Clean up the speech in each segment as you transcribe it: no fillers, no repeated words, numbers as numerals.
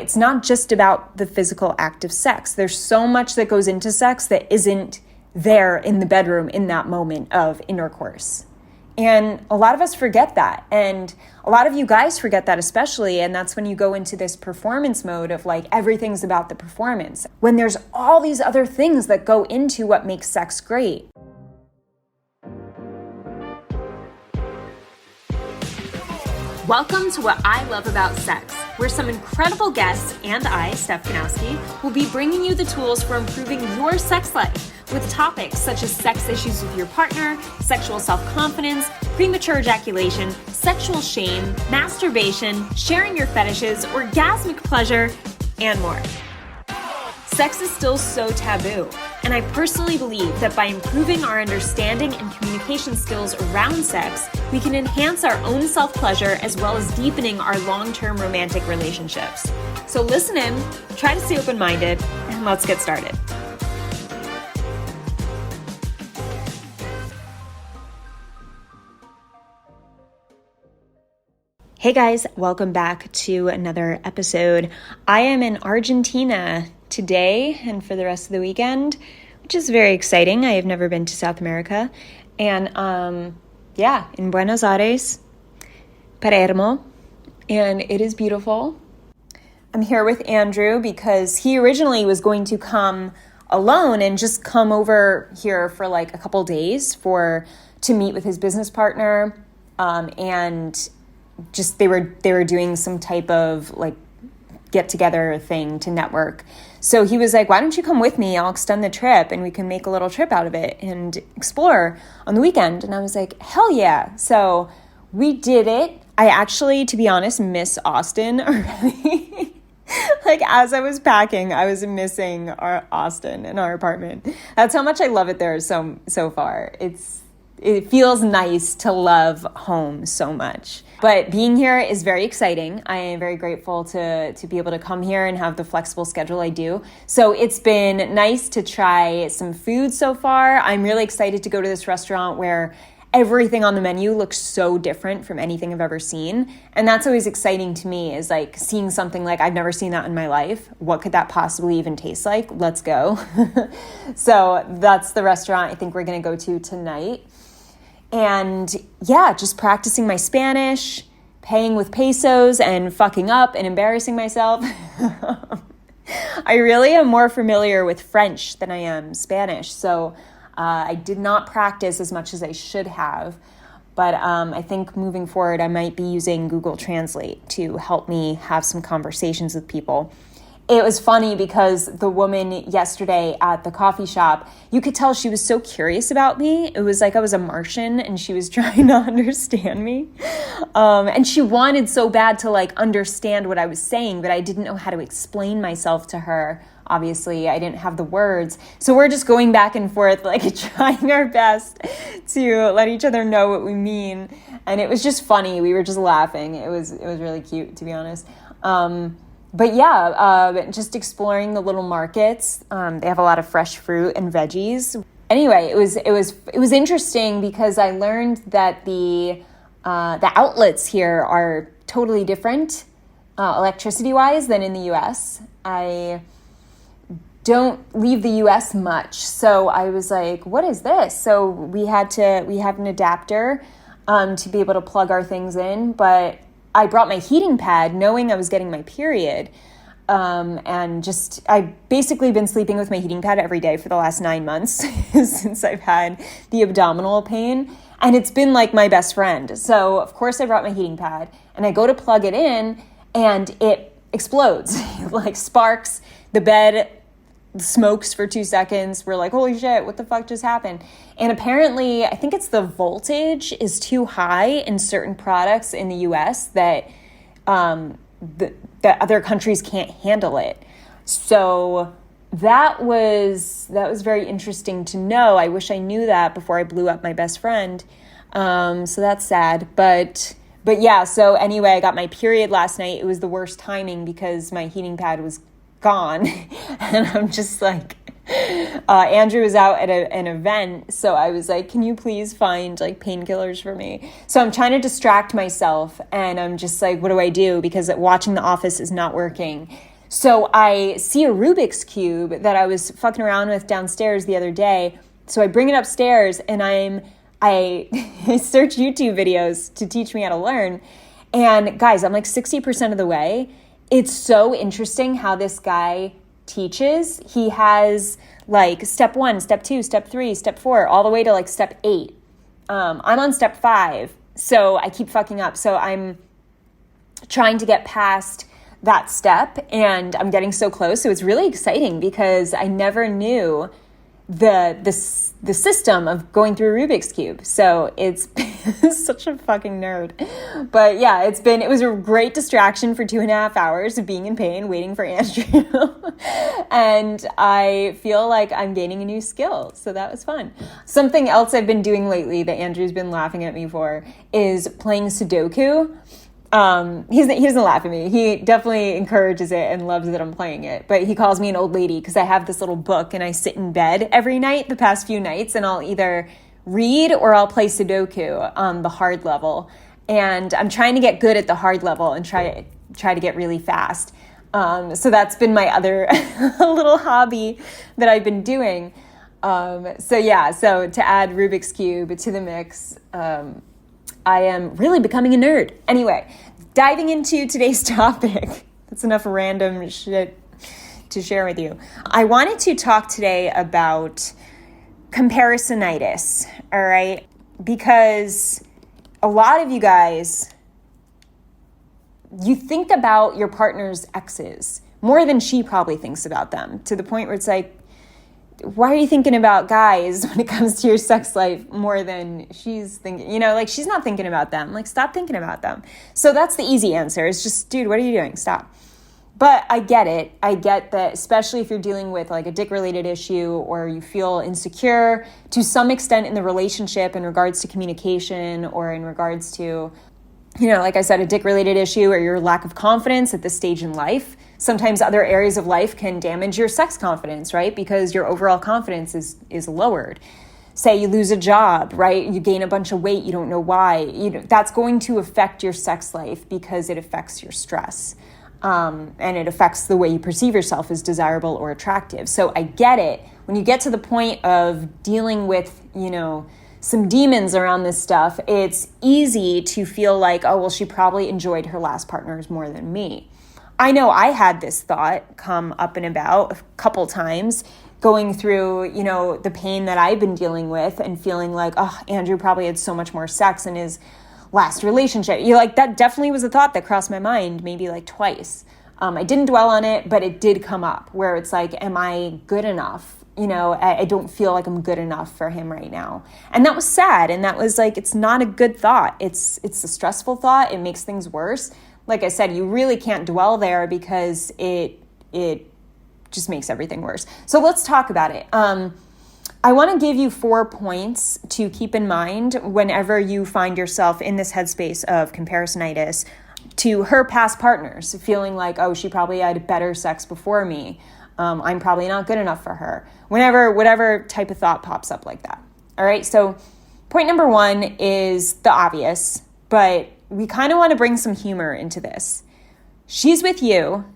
It's not just about the physical act of sex. There's so much that goes into sex that isn't there in the bedroom in that moment of intercourse. And a lot of us forget that. And a lot of you guys forget that especially. And that's when you go into this performance mode of like, everything's about the performance, when there's all these other things that go into what makes sex great. Welcome to What I Love About Sex, where some incredible guests and I, Steph Kanowski, will be bringing you the tools for improving your sex life with topics such as sex issues with your partner, sexual self-confidence, premature ejaculation, sexual shame, masturbation, sharing your fetishes, orgasmic pleasure, and more. Sex is still so taboo, and I personally believe that by improving our understanding and communication skills around sex, we can enhance our own self-pleasure as well as deepening our long-term romantic relationships. So listen in, try to stay open-minded, and let's get started. Hey guys, welcome back to another episode. I am in Argentina today and for the rest of the weekend, which is very exciting. I have never been to South America. And in Buenos Aires, Palermo, and it is beautiful. I'm here with Andrew because he originally was going to come alone and just come over here for like a couple days to meet with his business partner, and just they were doing some type of like get together thing to network. So he was like, why don't you come with me? I'll extend the trip and we can make a little trip out of it and explore on the weekend. And I was like, hell yeah. So we did it. I actually, to be honest, miss Austin already. Like as I was packing, I was missing our Austin and our apartment. That's how much I love it there so far. It feels nice to love home so much. But being here is very exciting. I am very grateful to be able to come here and have the flexible schedule I do. So it's been nice to try some food so far. I'm really excited to go to this restaurant where everything on the menu looks so different from anything I've ever seen. And that's always exciting to me, is like seeing something like I've never seen that in my life. What could that possibly even taste like? Let's go. So that's the restaurant I think we're going to go to tonight. And yeah, just practicing my Spanish, paying with pesos and fucking up and embarrassing myself. I really am more familiar with French than I am Spanish. So I did not practice as much as I should have. But I think moving forward, I might be using Google Translate to help me have some conversations with people. It was funny because the woman yesterday at the coffee shop, you could tell she was so curious about me. It was like I was a Martian and she was trying to understand me. And she wanted so bad to like understand what I was saying, but I didn't know how to explain myself to her. Obviously, I didn't have the words. So we're just going back and forth, like trying our best to let each other know what we mean. And it was just funny. We were just laughing. It was really cute, to be honest. But yeah, just exploring the little markets. They have a lot of fresh fruit and veggies. Anyway, it was interesting because I learned that the outlets here are totally different, electricity-wise, than in the U.S. I don't leave the U.S. much, so I was like, "What is this?" So we have an adapter to be able to plug our things in, but I brought my heating pad knowing I was getting my period. And I've basically been sleeping with my heating pad every day for the last 9 months since I've had the abdominal pain. And it's been like my best friend. So of course I brought my heating pad and I go to plug it in and it explodes, like sparks. The bed smokes for 2 seconds. We're like, holy shit, what the fuck just happened? And apparently, I think it's the voltage is too high in certain products in the US that that other countries can't handle it. So that was very interesting to know. I wish I knew that before I blew up my best friend. So that's sad. But yeah, so anyway, I got my period last night. It was the worst timing because my heating pad was gone. And I'm just like, Andrew was out at an event, so I was like, can you please find like painkillers for me? So I'm trying to distract myself, and I'm just like, what do I do? Because watching The Office is not working. So I see a Rubik's Cube that I was fucking around with downstairs the other day. So I bring it upstairs and I search YouTube videos to teach me how to learn. And guys, I'm like 60% of the way. It's so interesting how this guy teaches. He has like step 1, step 2, step 3, step 4, all the way to like step 8. I'm on step 5. So I keep fucking up. So I'm trying to get past that step and I'm getting so close. So it's really exciting because I never knew the system of going through a Rubik's Cube. So it's such a fucking nerd. But yeah, it was a great distraction for 2.5 hours of being in pain, waiting for Andrew. And I feel like I'm gaining a new skill. So that was fun. Something else I've been doing lately that Andrew's been laughing at me for is playing Sudoku. He doesn't laugh at me. He definitely encourages it and loves that I'm playing it. But he calls me an old lady because I have this little book and I sit in bed every night, the past few nights, and I'll either read or I'll play Sudoku on the hard level. And I'm trying to get good at the hard level and try to get really fast. So that's been my other little hobby that I've been doing. So to add Rubik's Cube to the mix, I am really becoming a nerd. Anyway, diving into today's topic. That's enough random shit to share with you. I wanted to talk today about comparisonitis, all right? Because a lot of you guys, you think about your partner's exes more than she probably thinks about them, to the point where it's like, why are you thinking about guys when it comes to your sex life more than she's thinking? Like she's not thinking about them. Like, stop thinking about them. So that's the easy answer. It's just, dude, what are you doing? Stop. But I get it. I get that, especially if you're dealing with like a dick-related issue or you feel insecure to some extent in the relationship in regards to communication or in regards to, like I said, a dick-related issue or your lack of confidence at this stage in life. Sometimes other areas of life can damage your sex confidence, right? Because your overall confidence is lowered. Say you lose a job, right? You gain a bunch of weight, you don't know why. That's going to affect your sex life because it affects your stress. And it affects the way you perceive yourself as desirable or attractive. So I get it. When you get to the point of dealing with, some demons around this stuff, it's easy to feel like, oh, well, she probably enjoyed her last partners more than me. I know I had this thought come up and about a couple times going through, the pain that I've been dealing with and feeling like, oh, Andrew probably had so much more sex in his last relationship. That definitely was a thought that crossed my mind maybe like twice. I didn't dwell on it, but it did come up where it's like, am I good enough? I don't feel like I'm good enough for him right now. And that was sad. And that was like, it's not a good thought. It's a stressful thought. It makes things worse. Like I said, you really can't dwell there because it just makes everything worse. So let's talk about it. I want to give you 4 points to keep in mind whenever you find yourself in this headspace of comparisonitis to her past partners, feeling like, oh, she probably had better sex before me. I'm probably not good enough for her. Whatever type of thought pops up like that. All right. So point number 1 is the obvious, but we kind of want to bring some humor into this. She's with you,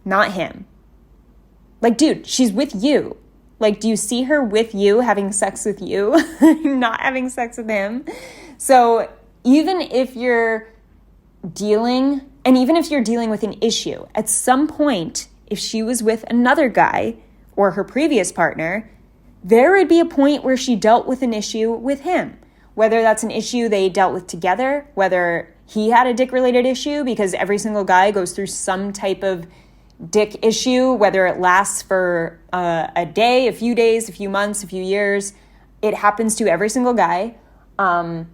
not him. Like, dude, she's with you. Like, do you see her with you, having sex with you, not having sex with him? So even if you're dealing with an issue, at some point, if she was with another guy or her previous partner, there would be a point where she dealt with an issue with him. Whether that's an issue they dealt with together, whether he had a dick-related issue, because every single guy goes through some type of dick issue, whether it lasts for a day, a few days, a few months, a few years. It happens to every single guy. Or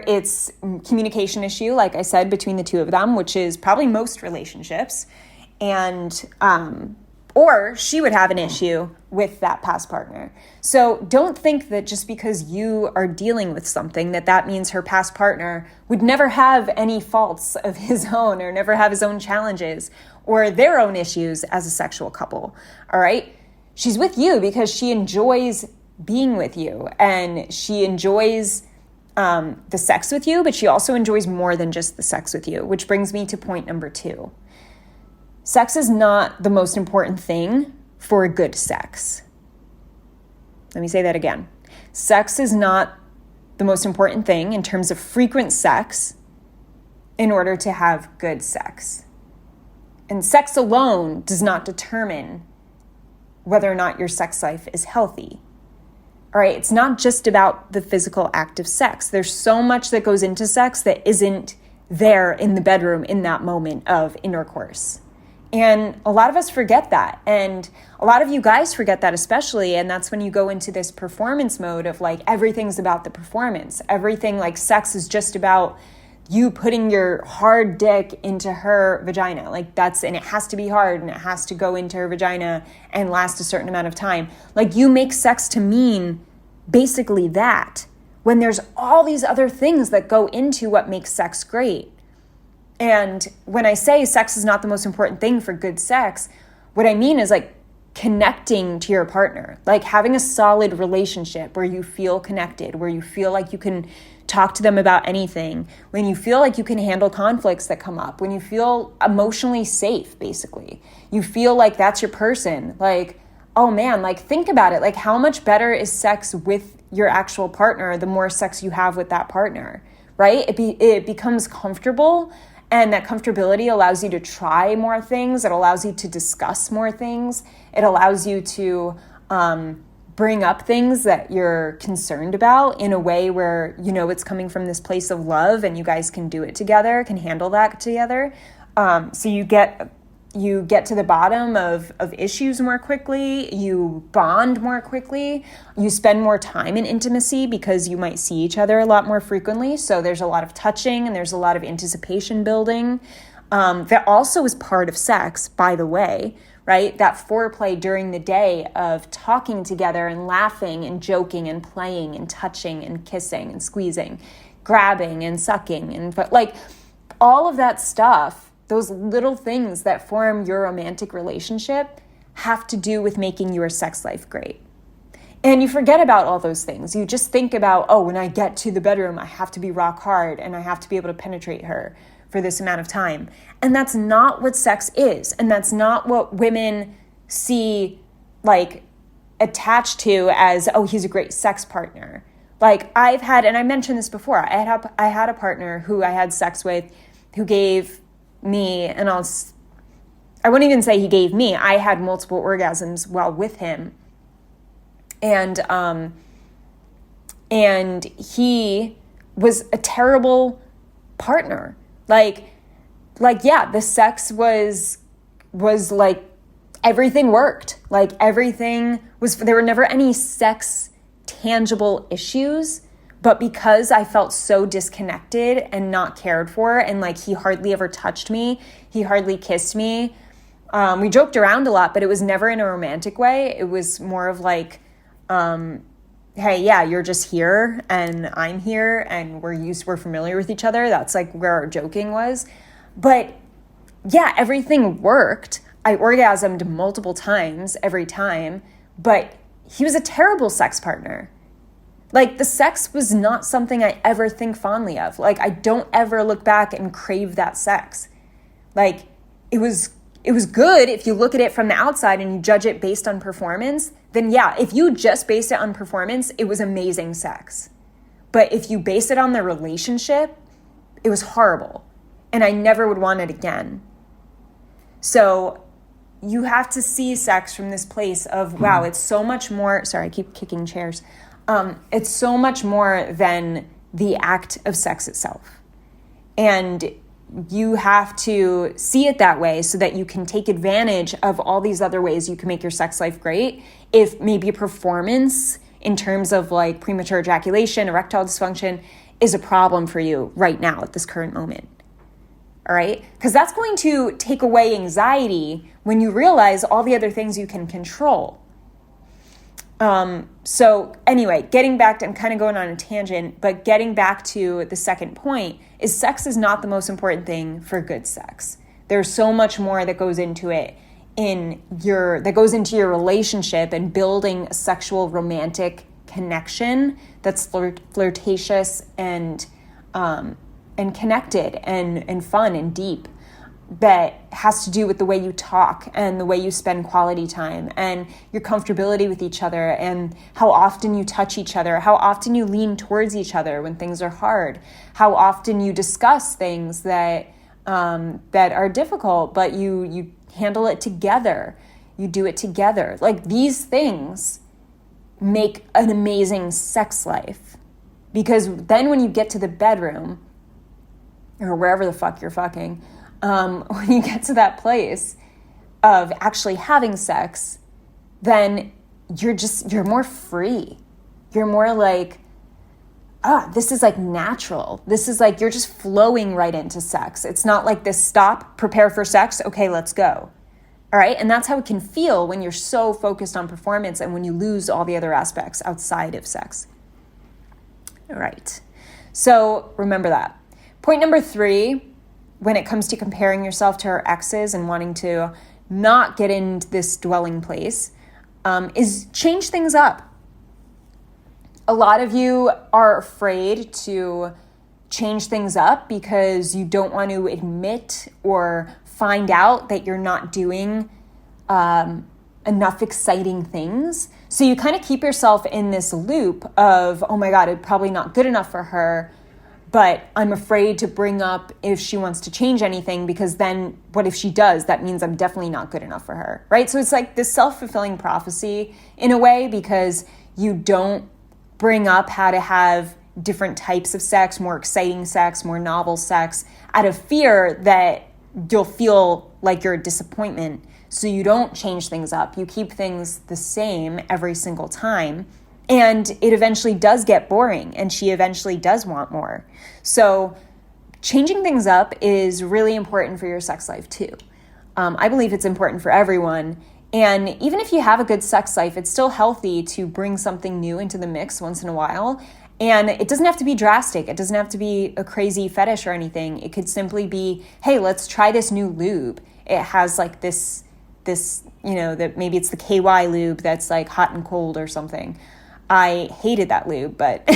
it's communication issue, like I said, between the two of them, which is probably most relationships. And, or she would have an issue with that past partner. So don't think that just because you are dealing with something that means her past partner would never have any faults of his own or never have his own challenges or their own issues as a sexual couple. All right. She's with you because she enjoys being with you and she enjoys the sex with you, but she also enjoys more than just the sex with you, which brings me to point number 2. sex is not the most important thing for good sex. Let me say that again. Sex is not the most important thing in terms of frequent sex in order to have good sex. And sex alone does not determine whether or not your sex life is healthy. All right, it's not just about the physical act of sex. There's so much that goes into sex that isn't there in the bedroom in that moment of intercourse. And a lot of us forget that. And a lot of you guys forget that especially. And that's when you go into this performance mode of like, everything's about the performance. Everything like sex is just about you putting your hard dick into her vagina. Like and it has to be hard and it has to go into her vagina and last a certain amount of time. Like you make sex to mean basically that when there's all these other things that go into what makes sex great. And when I say sex is not the most important thing for good sex, what I mean is like connecting to your partner, like having a solid relationship where you feel connected, where you feel like you can talk to them about anything, when you feel like you can handle conflicts that come up, when you feel emotionally safe, basically. You feel like that's your person. Like, oh man, like think about it. Like how much better is sex with your actual partner the more sex you have with that partner, right? It becomes comfortable. And that comfortability allows you to try more things. It allows you to discuss more things. It allows you to bring up things that you're concerned about in a way where, you know, it's coming from this place of love and you guys can do it together, can handle that together. So you get to the bottom of issues more quickly. You bond more quickly. You spend more time in intimacy because you might see each other a lot more frequently. So there's a lot of touching and there's a lot of anticipation building. That also is part of sex, by the way, right? That foreplay during the day of talking together and laughing and joking and playing and touching and kissing and squeezing, grabbing and sucking and like all of that stuff. Those little things that form your romantic relationship have to do with making your sex life great. And you forget about all those things. You just think about, oh, when I get to the bedroom, I have to be rock hard and I have to be able to penetrate her for this amount of time. And that's not what sex is. And that's not what women see like attached to as, oh, he's a great sex partner. Like I've had, and I mentioned this before, I had a partner who I had sex with who gave me, and I wouldn't even say he gave me, I had multiple orgasms while with him. And he was a terrible partner. Like, yeah, the sex was like, everything worked. Like everything was, there were never any sex tangible issues. But because I felt so disconnected and not cared for, and like he hardly ever touched me, he hardly kissed me. We joked around a lot, but it was never in a romantic way. It was more of like, hey, yeah, you're just here and I'm here and we're familiar with each other. That's like where our joking was. But yeah, everything worked. I orgasmed multiple times every time, but he was a terrible sex partner. Like the sex was not something I ever think fondly of. Like I don't ever look back and crave that sex. Like it was good if you look at it from the outside and you judge it based on performance. Then yeah, if you just based it on performance, it was amazing sex. But if you base it on the relationship, it was horrible. And I never would want it again. So you have to see sex from this place of, wow, it's so much more. Sorry, I keep kicking chairs. It's so much more than the act of sex itself. And you have to see it that way so that you can take advantage of all these other ways you can make your sex life great. If maybe performance in terms of like premature ejaculation, erectile dysfunction is a problem for you right now at this current moment. All right? Because that's going to take away anxiety when you realize all the other things you can control. So anyway, getting back to, I'm kind of going on a tangent, but getting back to the second point is sex is not the most important thing for good sex. There's so much more that goes into it that goes into your relationship and building a sexual romantic connection that's flirtatious and connected and fun and deep. that has to do with the way you talk and the way you spend quality time and your comfortability with each other and how often you touch each other, how often you lean towards each other when things are hard, how often you discuss things that are difficult, but you handle it together. You do it together. Like, these things make an amazing sex life, because then when you get to the bedroom or wherever the fuck you're fucking, when you get to that place of actually having sex, then you're more free. You're more like, this is like natural. This is like, you're just flowing right into sex. It's not like this stop, prepare for sex. Okay, let's go. All right. And that's how it can feel when you're so focused on performance and when you lose all the other aspects outside of sex. All right. So remember that. Point number 3, when it comes to comparing yourself to our exes and wanting to not get into this dwelling place, is change things up. A lot of you are afraid to change things up because you don't want to admit or find out that you're not doing enough exciting things. So you kind of keep yourself in this loop of, oh my God, it's probably not good enough for her, but I'm afraid to bring up if she wants to change anything, because then what if she does? That means I'm definitely not good enough for her, right? So it's like this self-fulfilling prophecy in a way, because you don't bring up how to have different types of sex, more exciting sex, more novel sex, out of fear that you'll feel like you're a disappointment. So you don't change things up. You keep things the same every single time. And it eventually does get boring, and she eventually does want more. So changing things up is really important for your sex life too. I believe it's important for everyone. And even if you have a good sex life, it's still healthy to bring something new into the mix once in a while. And it doesn't have to be drastic. It doesn't have to be a crazy fetish or anything. It could simply be, hey, let's try this new lube. It has like this, that maybe it's the KY lube that's like hot and cold or something. I hated that lube, but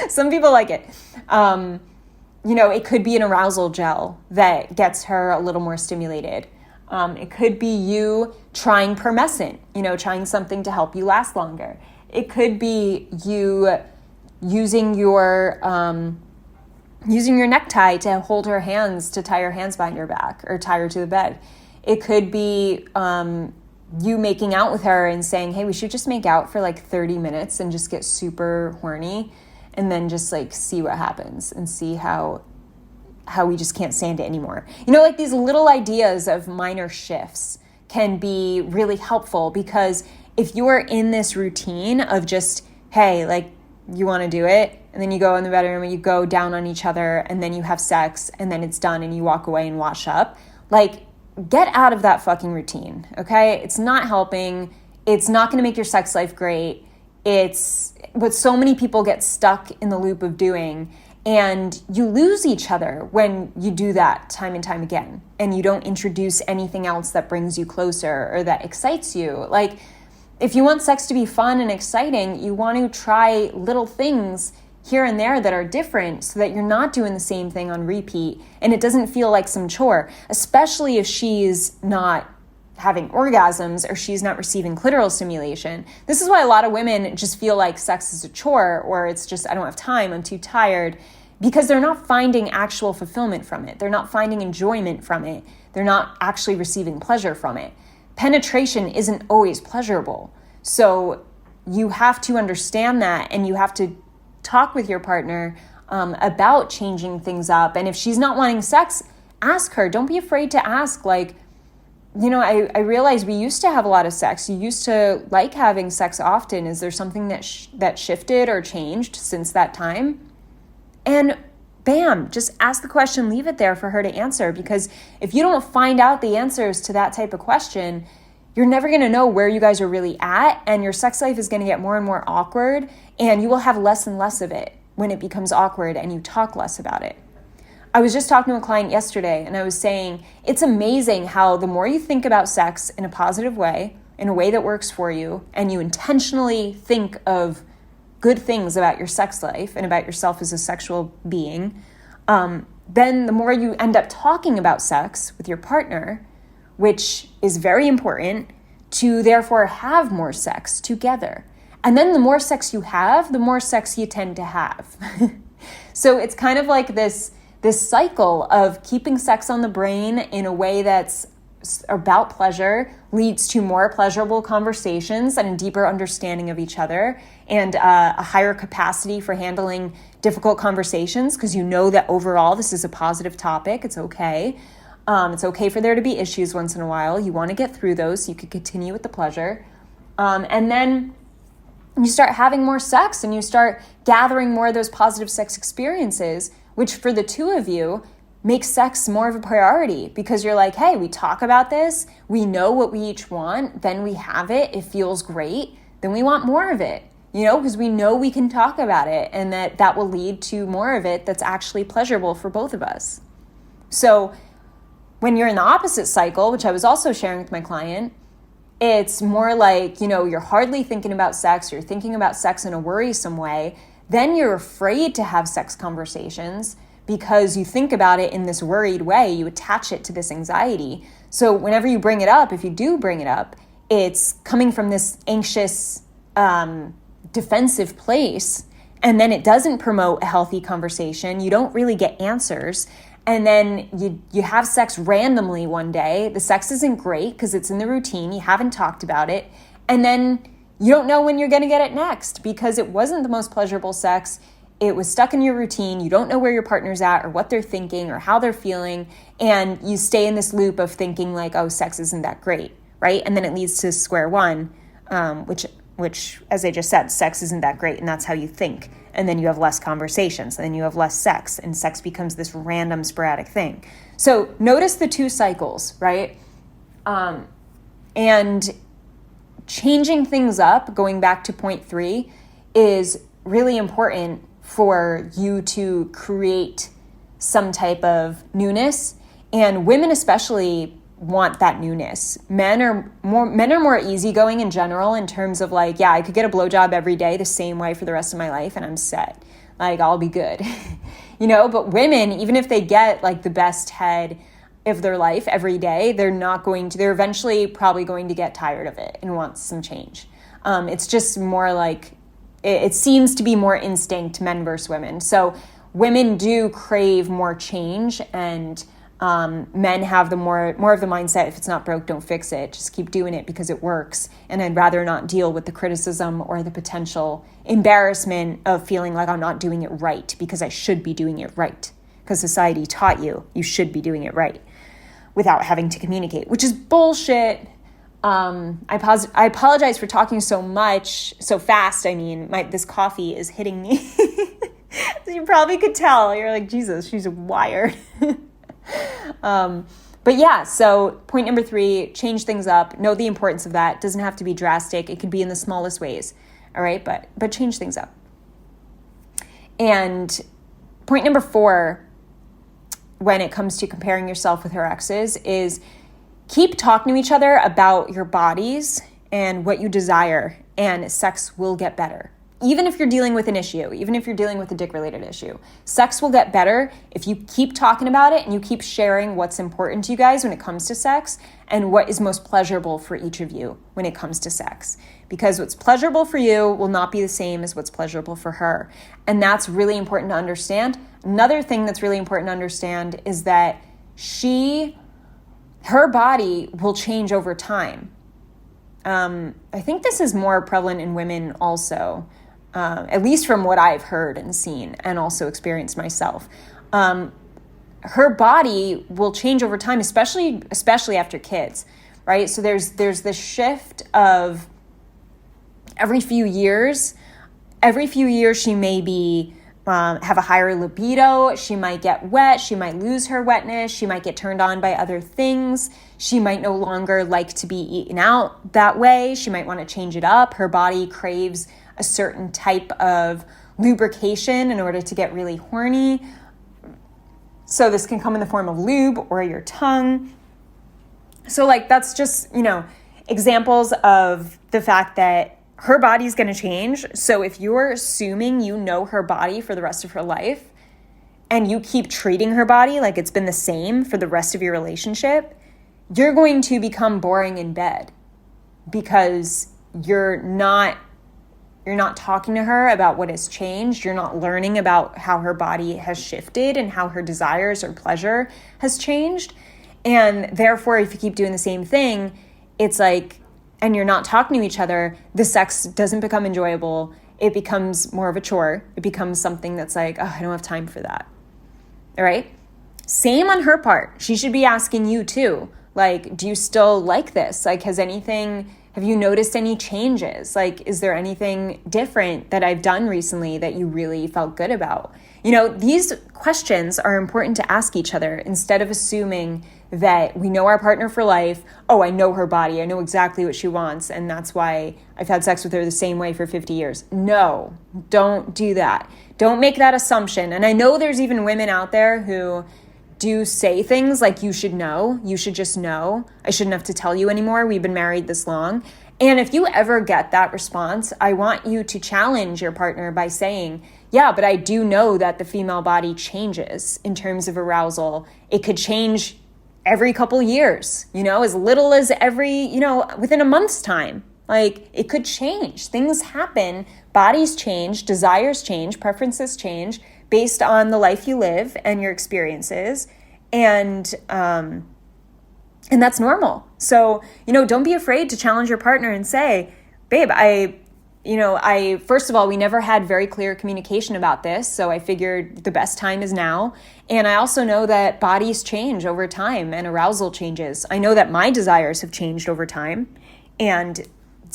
some people like it. It could be an arousal gel that gets her a little more stimulated. It could be you trying permescent, trying something to help you last longer. It could be you using your necktie to hold her hands, to tie her hands behind your back or tie her to the bed. It could be you making out with her and saying, hey, we should just make out for like 30 minutes and just get super horny and then just like see what happens and see how we just can't stand it anymore. Like these little ideas of minor shifts can be really helpful, because if you're in this routine of just, hey, like you want to do it, and then you go in the bedroom and you go down on each other and then you have sex and then it's done and you walk away and wash up, like get out of that fucking routine, okay? It's not helping. It's not going to make your sex life great. It's what so many people get stuck in the loop of doing, and you lose each other when you do that time and time again, and you don't introduce anything else that brings you closer or that excites you. Like, if you want sex to be fun and exciting, you want to try little things here and there that are different so that you're not doing the same thing on repeat and it doesn't feel like some chore, especially if she's not having orgasms or she's not receiving clitoral stimulation. This is why a lot of women just feel like sex is a chore, or it's just, I don't have time, I'm too tired, because they're not finding actual fulfillment from it. They're not finding enjoyment from it. They're not actually receiving pleasure from it. Penetration isn't always pleasurable. So you have to understand that, and you have to talk with your partner about changing things up. And if she's not wanting sex, ask her. Don't be afraid to ask, like, I realize we used to have a lot of sex. You used to like having sex often. Is there something that shifted or changed since that time? And bam, just ask the question, leave it there for her to answer. Because if you don't find out the answers to that type of question, you're never going to know where you guys are really at, and your sex life is going to get more and more awkward, and you will have less and less of it when it becomes awkward and you talk less about it. I was just talking to a client yesterday, and I was saying, it's amazing how the more you think about sex in a positive way, in a way that works for you, and you intentionally think of good things about your sex life and about yourself as a sexual being, then the more you end up talking about sex with your partner, which is very important to therefore have more sex together. And then the more sex you have, the more sex you tend to have. So it's kind of like this cycle of keeping sex on the brain in a way that's about pleasure leads to more pleasurable conversations and a deeper understanding of each other and a higher capacity for handling difficult conversations, because you know that overall this is a positive topic. It's okay. It's okay for there to be issues once in a while. You want to get through those so you can continue with the pleasure. And then you start having more sex and you start gathering more of those positive sex experiences, which for the two of you makes sex more of a priority, because you're like, hey, we talk about this, we know what we each want, then we have it, it feels great, then we want more of it, because we know we can talk about it and that will lead to more of it that's actually pleasurable for both of us. So when you're in the opposite cycle, which I was also sharing with my client, it's more like, you're hardly thinking about sex, you're thinking about sex in a worrisome way, then you're afraid to have sex conversations because you think about it in this worried way, you attach it to this anxiety. So whenever you bring it up, if you do bring it up, it's coming from this anxious, defensive place, and then it doesn't promote a healthy conversation. You don't really get answers. And then you have sex randomly one day. The sex isn't great because it's in the routine. You haven't talked about it. And then you don't know when you're going to get it next because it wasn't the most pleasurable sex. It was stuck in your routine. You don't know where your partner's at or what they're thinking or how they're feeling. And you stay in this loop of thinking like, oh, sex isn't that great, right? And then it leads to square one, which, as I just said, sex isn't that great. And that's how you think. And then you have less conversations, and then you have less sex, and sex becomes this random sporadic thing. So notice the two cycles, right? And changing things up, going back to point 3, is really important for you to create some type of newness. And women especially want that newness. Men are more easygoing in general in terms of like, yeah, I could get a blowjob every day the same way for the rest of my life and I'm set. Like, I'll be good. But women, even if they get like the best head of their life every day, they're eventually probably going to get tired of it and want some change. It's just more like, it seems to be more instinct, men versus women. So women do crave more change, and men have the more of the mindset, if it's not broke, don't fix it. Just keep doing it because it works. And I'd rather not deal with the criticism or the potential embarrassment of feeling like I'm not doing it right because I should be doing it right. Because society taught you should be doing it right without having to communicate, which is bullshit. I apologize for talking so fast. I mean, this coffee is hitting me. So you probably could tell. You're like, Jesus, she's wired. But yeah, so point number 3, change things up. Know the importance of that. It doesn't have to be drastic. It could be in the smallest ways. All right, but change things up. And point number 4, when it comes to comparing yourself with her exes, is keep talking to each other about your bodies and what you desire, and sex will get better. Even if you're dealing with an issue, even if you're dealing with a dick-related issue, sex will get better if you keep talking about it and you keep sharing what's important to you guys when it comes to sex and what is most pleasurable for each of you when it comes to sex. Because what's pleasurable for you will not be the same as what's pleasurable for her. And that's really important to understand. Another thing that's really important to understand is that her body will change over time. I think this is more prevalent in women also. At least from what I've heard and seen and also experienced myself. Her body will change over time, especially after kids, right? So there's this shift of every few years she may have a higher libido, she might get wet, she might lose her wetness, she might get turned on by other things, she might no longer like to be eaten out that way, she might want to change it up, her body craves a certain type of lubrication in order to get really horny. So this can come in the form of lube or your tongue. So like that's just, examples of the fact that her body's going to change. So if you're assuming you know her body for the rest of her life, and you keep treating her body like it's been the same for the rest of your relationship, you're going to become boring in bed because you're not talking to her about what has changed. You're not learning about how her body has shifted and how her desires or pleasure has changed. And therefore, if you keep doing the same thing, it's like, and you're not talking to each other, the sex doesn't become enjoyable. It becomes more of a chore. It becomes something that's like, oh, I don't have time for that. All right? Same on her part. She should be asking you too. Like, do you still like this? Like, have you noticed any changes? Like, is there anything different that I've done recently that you really felt good about? These questions are important to ask each other instead of assuming that we know our partner for life. Oh, I know her body. I know exactly what she wants. And that's why I've had sex with her the same way for 50 years. No, don't do that. Don't make that assumption. And I know there's even women out there who do say things like, you should know, you should just know. I shouldn't have to tell you anymore. We've been married this long. And if you ever get that response, I want you to challenge your partner by saying, yeah, but I do know that the female body changes in terms of arousal. It could change every couple years, as little as every, within a month's time. Like, it could change. Things happen, bodies change, desires change, preferences change based on the life you live and your experiences. And that's normal. So, don't be afraid to challenge your partner and say, babe, first of all, we never had very clear communication about this. So I figured the best time is now. And I also know that bodies change over time and arousal changes. I know that my desires have changed over time and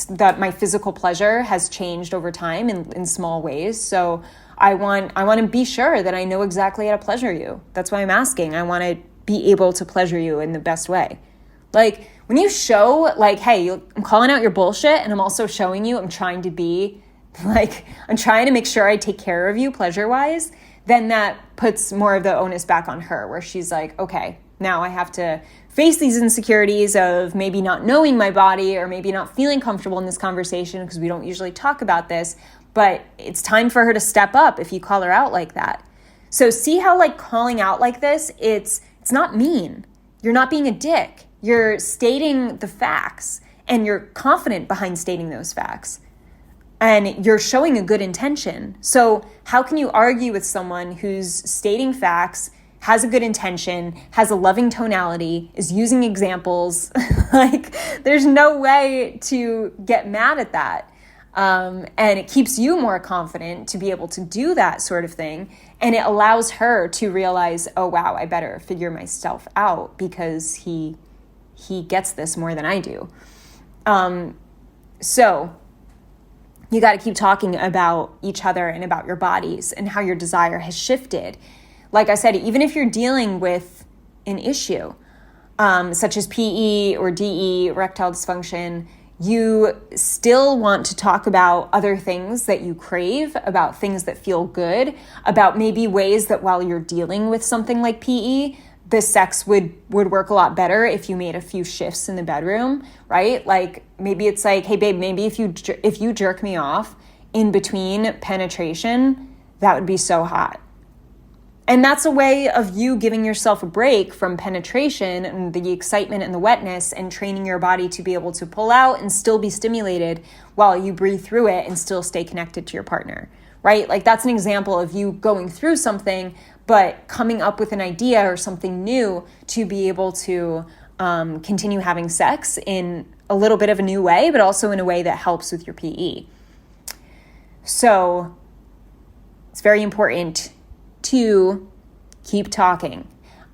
that my physical pleasure has changed over time in small ways. So I want to be sure that I know exactly how to pleasure you. That's why I'm asking. I want to be able to pleasure you in the best way. Like, when you show, like, hey, I'm calling out your bullshit, and I'm also showing you I'm trying to make sure I take care of you pleasure-wise, then that puts more of the onus back on her, where she's like, okay, now I have to face these insecurities of maybe not knowing my body or maybe not feeling comfortable in this conversation because we don't usually talk about this, but it's time for her to step up if you call her out like that. So see how, like, calling out like this, it's not mean. You're not being a dick. You're stating the facts, and you're confident behind stating those facts, and you're showing a good intention. So how can you argue with someone who's stating facts, has a good intention, has a loving tonality, is using examples? Like, there's no way to get mad at that. And it keeps you more confident to be able to do that sort of thing. And it allows her to realize, oh, wow, I better figure myself out because he gets this more than I do. So you got to keep talking about each other and about your bodies and how your desire has shifted. Like I said, even if you're dealing with an issue, such as PE or DE, erectile dysfunction, you still want to talk about other things that you crave, about things that feel good, about maybe ways that while you're dealing with something like PE, the sex would work a lot better if you made a few shifts in the bedroom, right? Like, maybe it's like, hey babe, maybe if you jerk me off in between penetration, that would be so hot. And that's a way of you giving yourself a break from penetration and the excitement and the wetness, and training your body to be able to pull out and still be stimulated while you breathe through it and still stay connected to your partner, right? Like, that's an example of you going through something, but coming up with an idea or something new to be able to continue having sex in a little bit of a new way, but also in a way that helps with your PE. So it's very important to keep talking.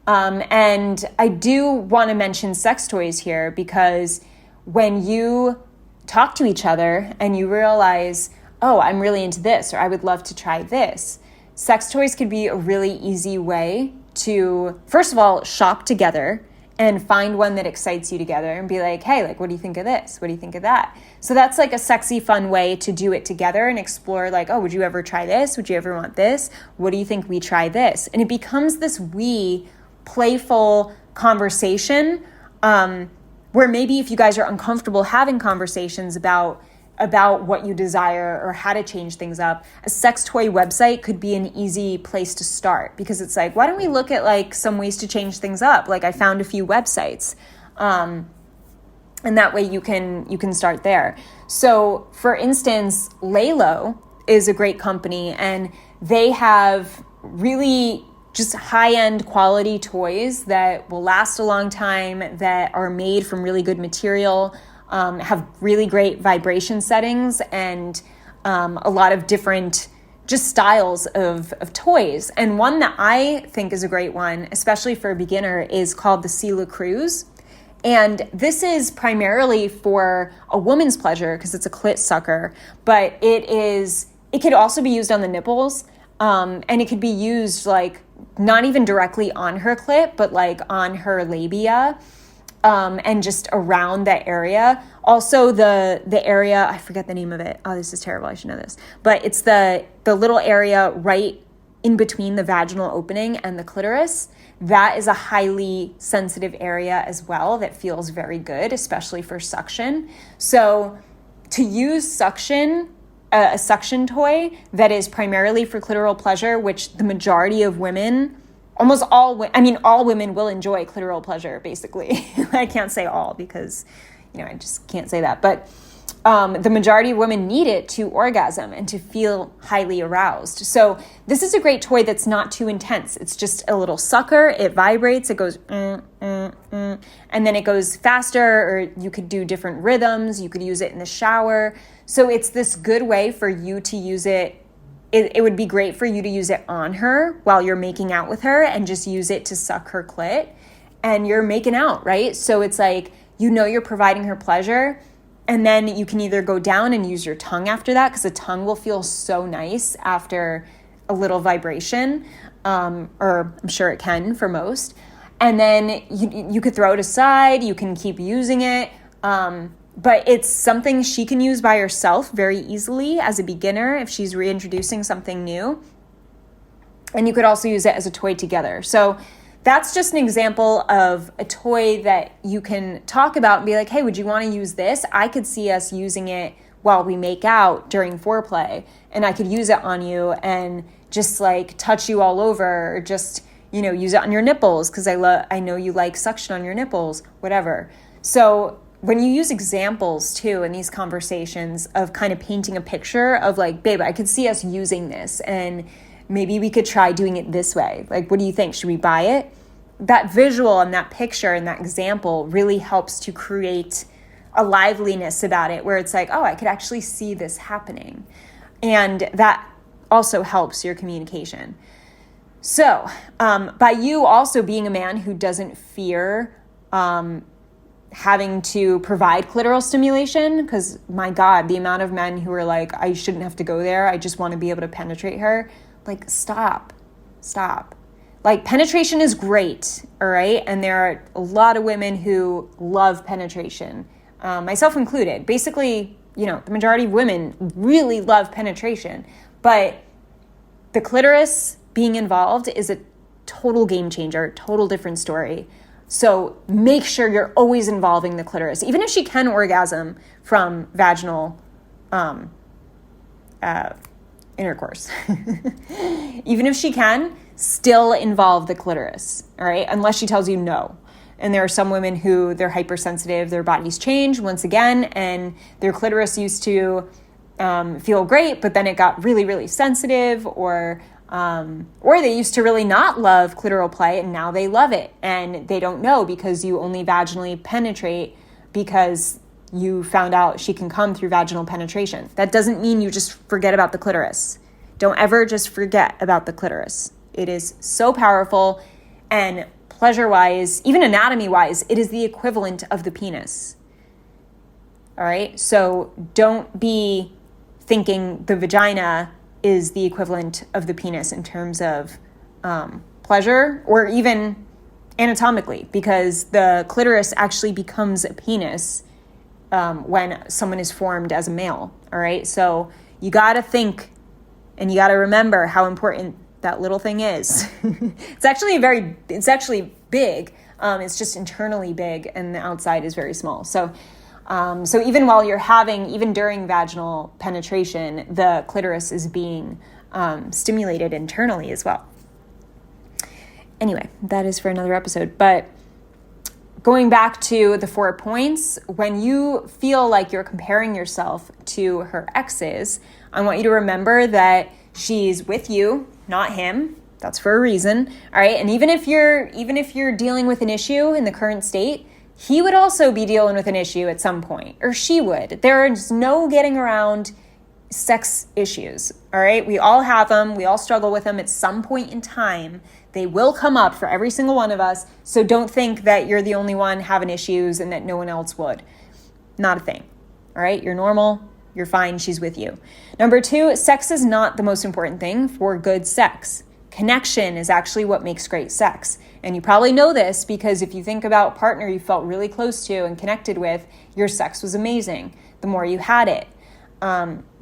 And I do want to mention sex toys here, because when you talk to each other and you realize, oh, I'm really into this, or I would love to try this, sex toys could be a really easy way to, first of all, shop together and find one that excites you together and be like, hey, like, what do you think of this? What do you think of that? So that's like a sexy, fun way to do it together and explore, like, oh, would you ever try this? Would you ever want this? What do you think we try this? And it becomes this wee, playful conversation where maybe if you guys are uncomfortable having conversations about about what you desire or how to change things up, a sex toy website could be an easy place to start, because it's like, why don't we look at like some ways to change things up? Like I found a few websites, and that way you can start there. So for instance, Lalo is a great company, and they have really just high-end quality toys that will last a long time, that are made from really good material, have really great vibration settings, and a lot of different just styles of toys. And one that I think is a great one, especially for a beginner, is called the Sela Cruz. And this is primarily for a woman's pleasure because it's a clit sucker, but it could also be used on the nipples, and it could be used like not even directly on her clit, but like on her labia, and just around that area. Also the area, I forget the name of it. Oh, this is terrible. I should know this. But it's the little area right in between the vaginal opening and the clitoris. That is a highly sensitive area as well that feels very good, especially for suction. So to use suction, a suction toy that is primarily for clitoral pleasure, which the majority of women, all women will enjoy clitoral pleasure, basically. I can't say all because, I just can't say that. But the majority of women need it to orgasm and to feel highly aroused. So this is a great toy that's not too intense. It's just a little sucker. It vibrates. It goes, and then it goes faster, or you could do different rhythms. You could use it in the shower. So it's this good way for you to use it. It would be great for you to use it on her while you're making out with her, and just use it to suck her clit, and you're making out, right? So it's like, you're providing her pleasure, and then you can either go down and use your tongue after that, because the tongue will feel so nice after a little vibration, or I'm sure it can for most. And then you could throw it aside, you can keep using it, but it's something she can use by herself very easily as a beginner if she's reintroducing something new. And you could also use it as a toy together. So that's just an example of a toy that you can talk about and be like, hey, would you want to use this? I could see us using it while we make out during foreplay, and I could use it on you and just like touch you all over, or just, use it on your nipples because I know you like suction on your nipples, whatever. So when you use examples too in these conversations of kind of painting a picture of like, babe, I could see us using this, and maybe we could try doing it this way. Like, what do you think? Should we buy it? That visual and that picture and that example really helps to create a liveliness about it, where it's like, oh, I could actually see this happening. And that also helps your communication. So by you also being a man who doesn't fear having to provide clitoral stimulation, because my God, the amount of men who are like, I shouldn't have to go there, I just want to be able to penetrate her. Like, stop. Like, penetration is great, all right? And there are a lot of women who love penetration, myself included. Basically, the majority of women really love penetration, but the clitoris being involved is a total game changer, total different story. So make sure you're always involving the clitoris, even if she can orgasm from vaginal intercourse. Even if she can, still involve the clitoris, all right? Unless she tells you no. And there are some women who they're hypersensitive, their bodies change once again, and their clitoris used to feel great, but then it got really, really sensitive, or they used to really not love clitoral play, and now they love it, and they don't know because you only vaginally penetrate because you found out she can come through vaginal penetration. That doesn't mean you just forget about the clitoris. Don't ever just forget about the clitoris. It is so powerful, and pleasure-wise, even anatomy-wise, it is the equivalent of the penis. All right? So don't be thinking the vagina is the equivalent of the penis in terms of pleasure, or even anatomically, because the clitoris actually becomes a penis when someone is formed as a male. All right? So you got to think, and you got to remember how important that little thing is. It's actually big. It's just internally big, and the outside is very small. So So even during vaginal penetration, the clitoris is being stimulated internally as well. Anyway, that is for another episode. But going back to the 4 points, when you feel like you're comparing yourself to her exes, I want you to remember that she's with you, not him. That's for a reason. All right. And even if you're dealing with an issue in the current state, he would also be dealing with an issue at some point, or she would. There is no getting around sex issues. All right. We all have them. We all struggle with them at some point in time. They will come up for every single one of us. So don't think that you're the only one having issues and that no one else would. Not a thing. All right. You're normal. You're fine. She's with you. Number 2, sex is not the most important thing for good sex. Connection is actually what makes great sex. And you probably know this because if you think about a partner you felt really close to and connected with, your sex was amazing the more you had it.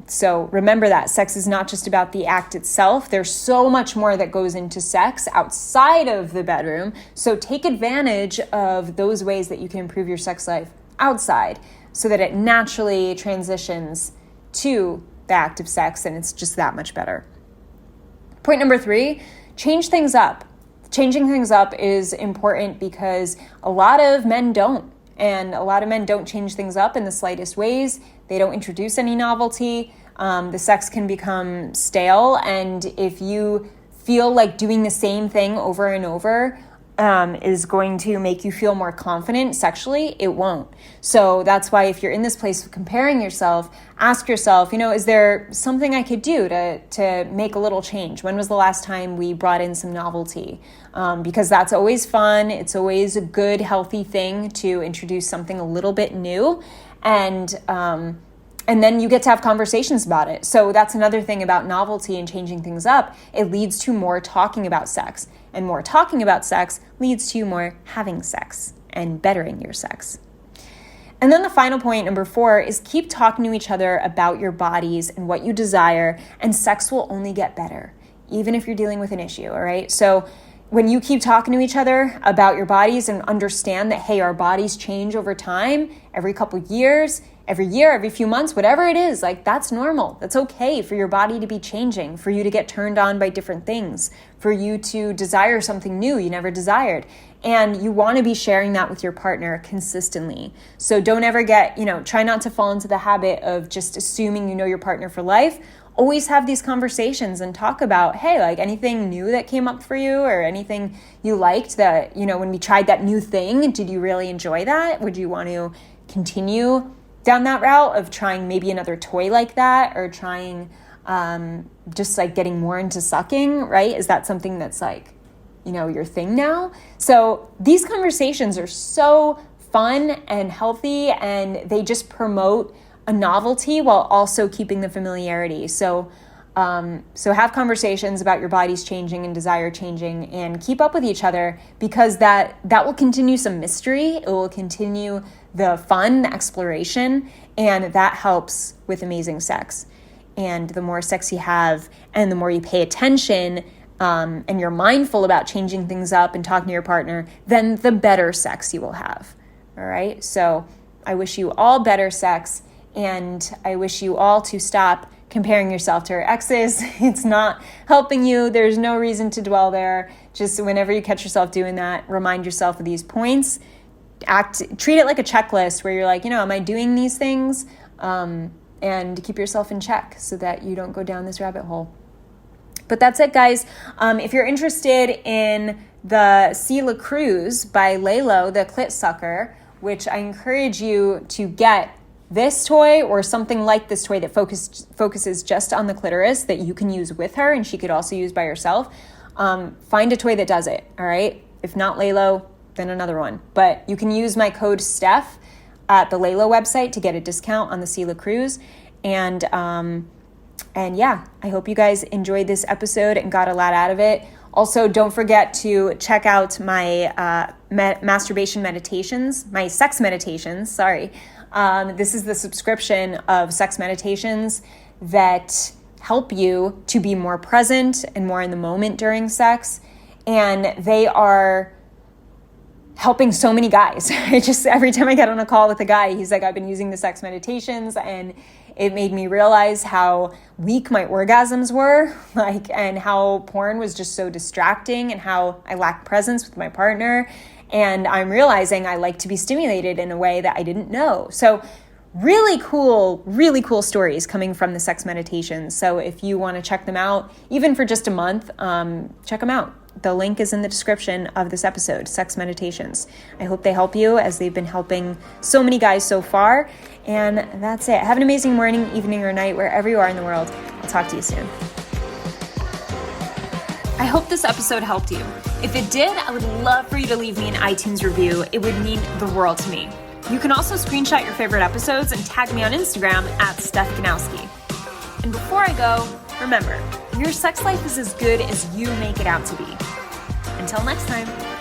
So remember that sex is not just about the act itself. There's so much more that goes into sex outside of the bedroom. So take advantage of those ways that you can improve your sex life outside so that it naturally transitions to the act of sex and it's just that much better. Point number 3, change things up. Changing things up is important because a lot of men don't. And a lot of men don't change things up in the slightest ways. They don't introduce any novelty. The sex can become stale. And if you feel like doing the same thing over and over is going to make you feel more confident sexually, it won't. So that's why if you're in this place of comparing yourself, ask yourself, is there something I could do to make a little change? When was the last time we brought in some novelty? Because that's always fun. It's always a good, healthy thing to introduce something a little bit new. And then you get to have conversations about it. So that's another thing about novelty and changing things up. It leads to more talking about sex. And more talking about sex leads to more having sex and bettering your sex. And then the final point, number 4, is keep talking to each other about your bodies and what you desire, and sex will only get better, even if you're dealing with an issue, all right? So when you keep talking to each other about your bodies and understand that, hey, our bodies change over time, every couple years, every year, every few months, whatever it is, like that's normal. That's okay for your body to be changing, for you to get turned on by different things, for you to desire something new you never desired. And you want to be sharing that with your partner consistently. So don't ever try not to fall into the habit of just assuming you know your partner for life. Always have these conversations and talk about, hey, like anything new that came up for you or anything you liked that, when we tried that new thing, did you really enjoy that? Would you want to continue down that route of trying maybe another toy like that or trying just like getting more into sucking, right? Is that something that's like, your thing now? So these conversations are so fun and healthy and they just promote a novelty while also keeping the familiarity. So have conversations about your bodies changing and desire changing and keep up with each other because that will continue some mystery. It will continue the fun, the exploration, and that helps with amazing sex. And the more sex you have and the more you pay attention and you're mindful about changing things up and talking to your partner, then the better sex you will have. All right. So I wish you all better sex. And I wish you all to stop comparing yourself to her exes. It's not helping you. There's no reason to dwell there. Just whenever you catch yourself doing that, remind yourself of these points. Treat it like a checklist where you're like, am I doing these things? And keep yourself in check so that you don't go down this rabbit hole. But that's it, guys. If you're interested in the See La Cruz by Lalo, the clit sucker, which I encourage you to get this toy or something like this toy that focuses just on the clitoris that you can use with her and she could also use by herself. Find a toy that does it, all right? If not Lalo, then another one. But you can use my code Steph at the Lalo website to get a discount on the See La Cruz. And yeah, I hope you guys enjoyed this episode and got a lot out of it. Also, don't forget to check out my masturbation meditations, my sex meditations, sorry. This is the subscription of sex meditations that help you to be more present and more in the moment during sex. And they are helping so many guys. Every time I get on a call with a guy, he's like, I've been using the sex meditations, and it made me realize how weak my orgasms were, and how porn was just so distracting, and how I lacked presence with my partner. And I'm realizing I like to be stimulated in a way that I didn't know. So really cool stories coming from the sex meditations. So if you want to check them out, even for just a month, check them out. The link is in the description of this episode, Sex Meditations. I hope they help you, as they've been helping so many guys so far. And that's it. Have an amazing morning, evening, or night, wherever you are in the world. I'll talk to you soon. I hope this episode helped you. If it did, I would love for you to leave me an iTunes review. It would mean the world to me. You can also screenshot your favorite episodes and tag me on Instagram at Steph Ganowski. And before I go, remember, your sex life is as good as you make it out to be. Until next time.